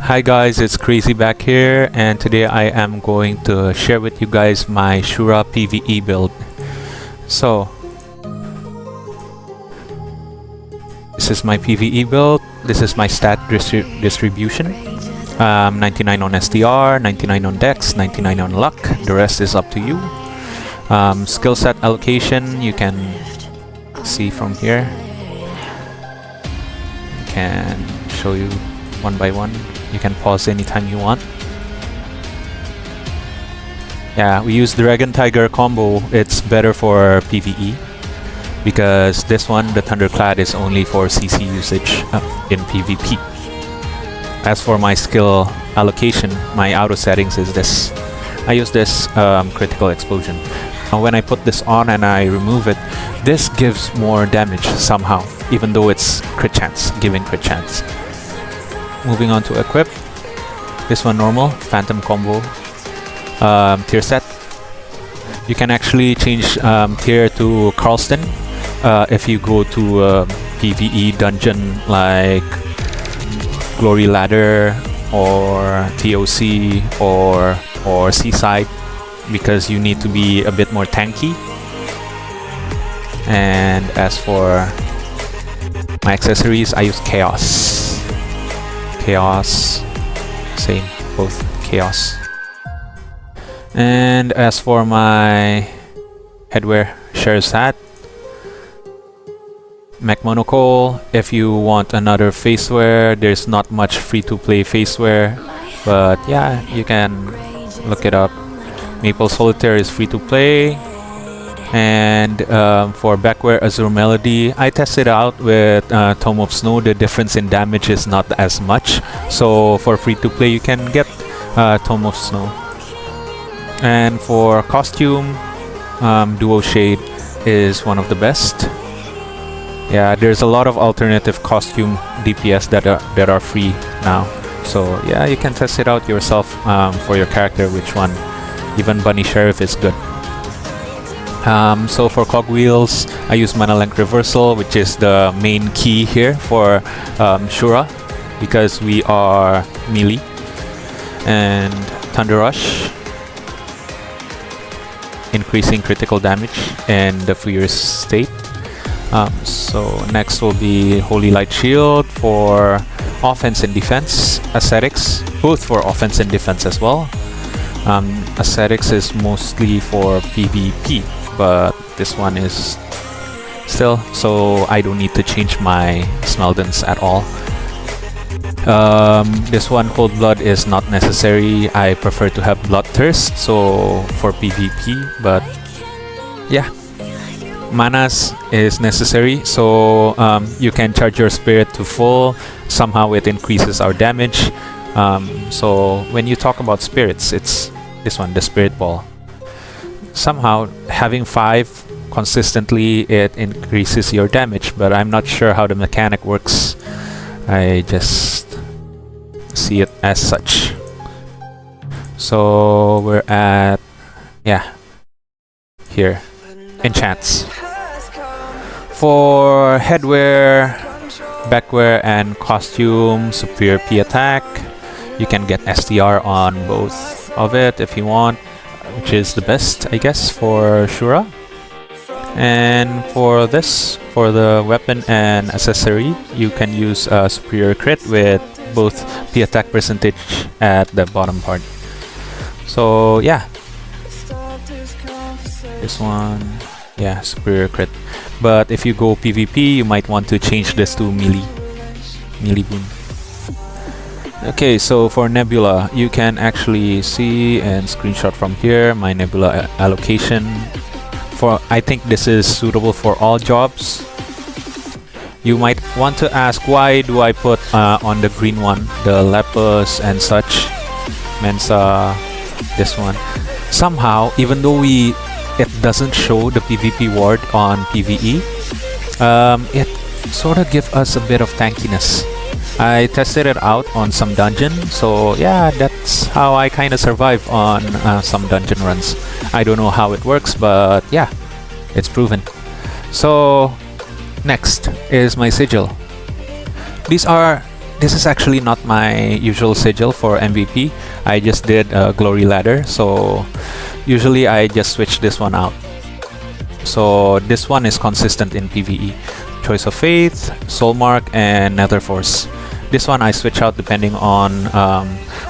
Hi guys, it's Crazy back here, and today I am going to share with you guys my Shura PvE build. So, this is my PvE build. This is my stat distribution. 99 on STR, 99 on Dex, 99 on Luck. The rest is up to you. Skill set allocation, you can see from here. I can show you one by one. You can pause anytime you want. Yeah, we use Dragon Tiger combo. It's better for PvE because this one, the Thunderclad, is only for CC usage in PvP. As for my skill allocation, my auto settings is this. I use this critical explosion. And when I put this on and I remove it, this gives more damage somehow, even though it's crit chance, giving crit chance. Moving on to equip. This one normal, phantom combo, tier set. You can actually change tier to Carlston if you go to a PvE dungeon like Glory Ladder or TOC or Seaside, because you need to be a bit more tanky. And as for my accessories, I use Chaos. Same, both Chaos. And as for my headwear, Cher's hat, Mech Monocle. If you want another facewear, there's not much free-to-play facewear, but yeah, you can look it up. Maple Solitaire is free-to-play. And for backwear, Azure Melody, I tested out with Tome of Snow. The difference in damage is not as much, so for free to play you can get Tome of Snow. And for costume, Duo Shade is one of the best. Yeah, there's a lot of alternative costume DPS that are free now, so yeah, you can test it out yourself for your character, which one. Even Bunny Sheriff is good. So for Cogwheels, I use Mana Length Reversal, which is the main key here for Shura, because we are melee. And Thunder Rush, increasing critical damage in the Fierce state. So next will be Holy Light Shield for offense and defense. Ascetics, both for offense and defense as well. Ascetics is mostly for PvP, but this one is still, so I don't need to change my Smeldons at all. This one, Cold Blood, is not necessary. I prefer to have Bloodthirst, so for PvP, but yeah. Manas is necessary, so you can charge your spirit to full. Somehow it increases our damage. So when you talk about spirits, it's this one, the Spirit Ball. Somehow having 5 consistently, it increases your damage, but I'm not sure how the mechanic works. I just see it as such. So we're at, yeah, here, enchants. For headwear, backwear, and costume, superior P attack, you can get STR on both of it if you want, which is the best, I guess, for Shura. And for this, for the weapon and accessory, you can use a superior crit with both P attack percentage at the bottom part. So yeah, this one, yeah, superior crit. But if you go PvP, you might want to change this to melee boon. Okay, so for Nebula, you can actually see and screenshot from here my Nebula allocation. I think this is suitable for all jobs. You might want to ask, why do I put on the green one, the Lepus and such, Mensa, this one. Somehow, even though it doesn't show the PvP ward on PvE, it sort of gives us a bit of tankiness. I tested it out on some dungeon, so yeah, that's how I kind of survive on some dungeon runs. I don't know how it works, but yeah, it's proven. So next is my sigil. These are this is actually not my usual sigil for MVP. I just did a glory ladder, so usually I just switch this one out. So this one is consistent in PvE. Choice of Faith, Soul Mark, and Nether Force. This one I switch out depending on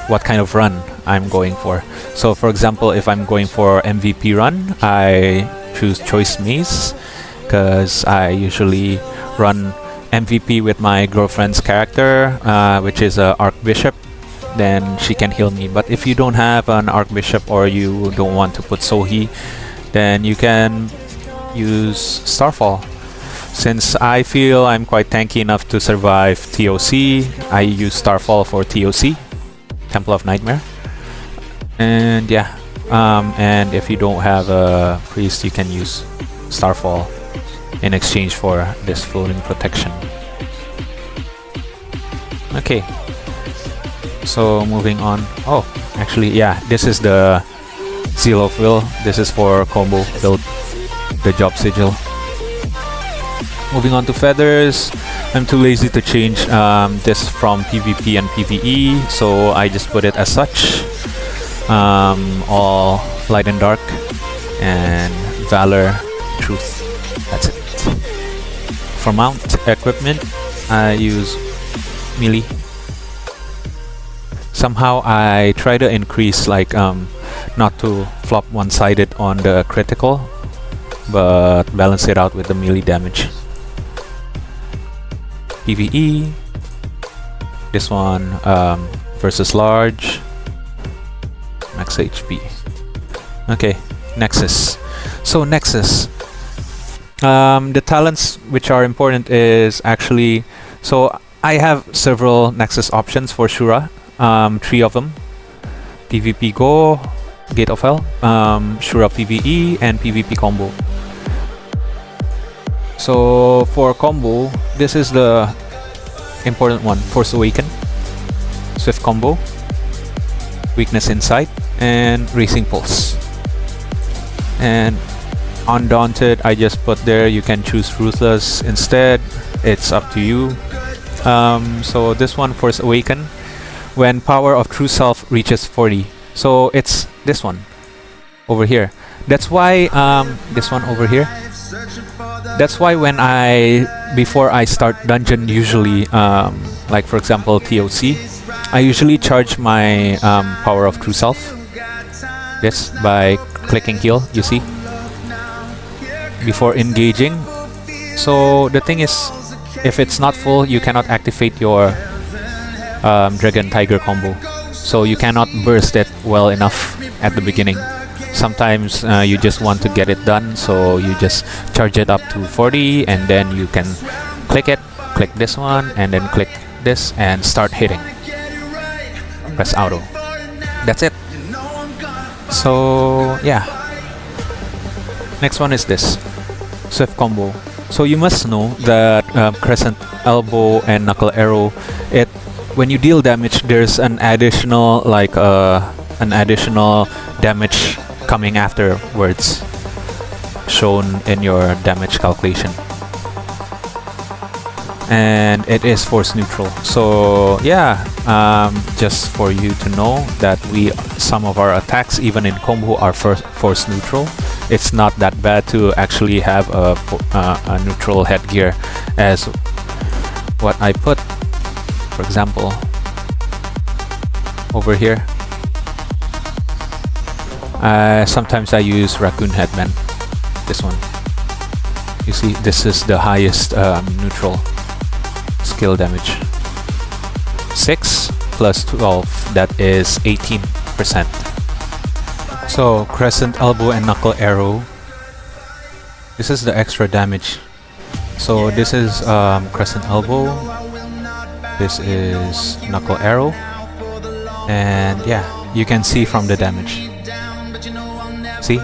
what kind of run I'm going for. So for example, if I'm going for MVP run, I choose Choice Maze because I usually run MVP with my girlfriend's character, which is a Archbishop. Then she can heal me. But if you don't have an Archbishop or you don't want to put Sohi, then you can use Starfall. Since I feel I'm quite tanky enough to survive TOC, I use Starfall for TOC, Temple of Nightmare. And yeah, and if you don't have a priest, you can use Starfall in exchange for this floating protection. Okay, so moving on. Oh, actually, yeah, this is the Seal of Will. This is for combo build, the Job Sigil. Moving on to feathers, I'm too lazy to change this from PvP and PvE, so I just put it as such. All light and dark, and valor, truth. That's it. For mount equipment, I use melee. Somehow I try to increase, like, not to flop one-sided on the critical, but balance it out with the melee damage. PvE, this one versus large, max HP. Okay, Nexus. So Nexus, the talents which are important is actually, so I have several Nexus options for Shura, 3 of them: PvP Go, Gate of Hell, Shura PvE, and PvP combo. So for combo, this is the important one: Force Awaken, Swift Combo, Weakness Insight, and Racing Pulse. And Undaunted, I just put there. You can choose Ruthless instead. It's up to you. So this one, Force Awaken, when Power of True Self reaches 40. So it's this one over here. That's why this one over here. That's why when before I start dungeon, usually like for example TOC, I usually charge my Power of True Self, this, by clicking heal, you see, before engaging. So the thing is, if it's not full, you cannot activate your Dragon Tiger combo, so you cannot burst it well enough at the beginning. Sometimes you just want to get it done, so you just charge it up to 40, and then you can click it, click this one, and then click this and start hitting. Press auto. That's it. So yeah. Next one is this Swift Combo. So you must know that Crescent Elbow and Knuckle Arrow, when you deal damage, there's an additional damage coming afterwards, shown in your damage calculation, and it is force neutral. So yeah, just for you to know that some of our attacks, even in combo, are force neutral. It's not that bad to actually have a neutral headgear, as what I put, for example, over here. Sometimes I use Raccoon Headband, this one. You see, this is the highest neutral skill damage. 6 plus 12, that is 18%. So Crescent Elbow and Knuckle Arrow, this is the extra damage. So this is Crescent Elbow, this is Knuckle Arrow, and yeah, you can see from the damage. See,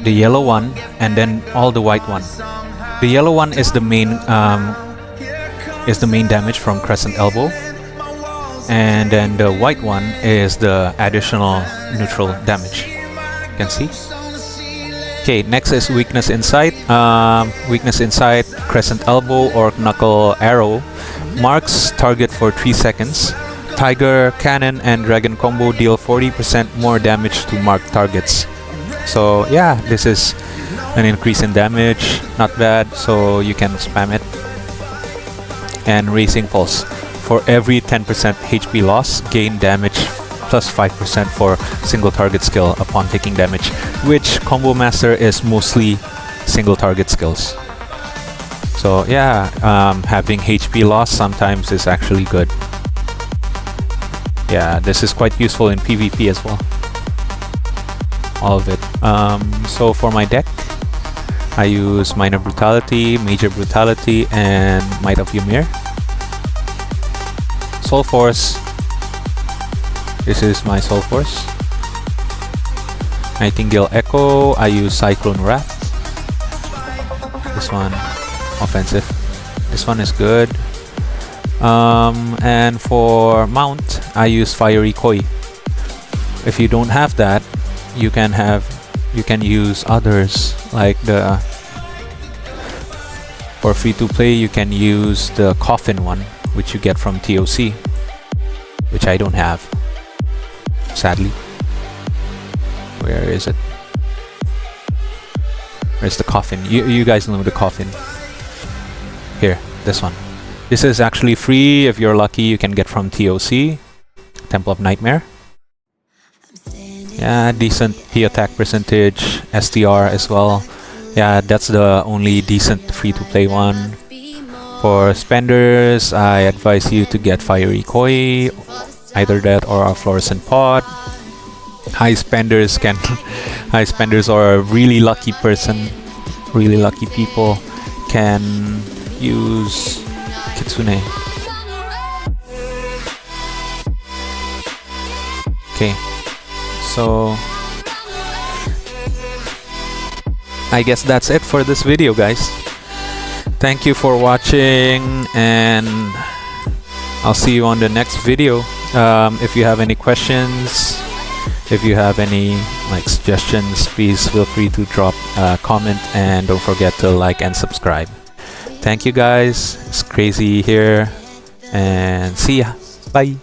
the yellow one and then all the white one. The yellow one is the main damage from Crescent Elbow, and then the white one is the additional neutral damage. You can see. Okay, next is Weakness Insight. Weakness Insight, Crescent Elbow or Knuckle Arrow Marks target for 3 seconds. Tiger, Cannon, and Dragon combo deal 40% more damage to marked targets. So yeah, this is an increase in damage, not bad, so you can spam it. And Racing Pulse. For every 10% HP loss, gain damage plus 5% for single target skill upon taking damage, which Combo Master is mostly single target skills. So yeah, having HP loss sometimes is actually good. Yeah, this is quite useful in PvP as well. All of it. So for my deck, I use Minor Brutality, Major Brutality, and Might of Ymir. Soul Force. This is my Soul Force. Nightingale Echo, I use Cyclone Wrath. This one, offensive. This one is good. And for mount, I use Fiery Koi. If you don't have that, you can use others, like for free to play you can use the Coffin one, which you get from TOC, which I don't have, sadly. Where is it? Where's the Coffin? You guys know the Coffin. Here, this one. This is actually free. If you're lucky, you can get from TOC, Temple of Nightmare. Yeah, decent P attack percentage, STR as well. Yeah, that's the only decent free-to-play one. For spenders, I advise you to get Fiery Koi, either that or a Fluorescent Pot. High spenders or a really lucky person, really lucky people can use Kitsune. Okay. So I guess that's it for this video, guys. Thank you for watching, and I'll see you on the next video. If you have any questions, if you have any suggestions, please feel free to drop a comment, and don't forget to like and subscribe. Thank you guys. It's crazy here, and see ya. Bye.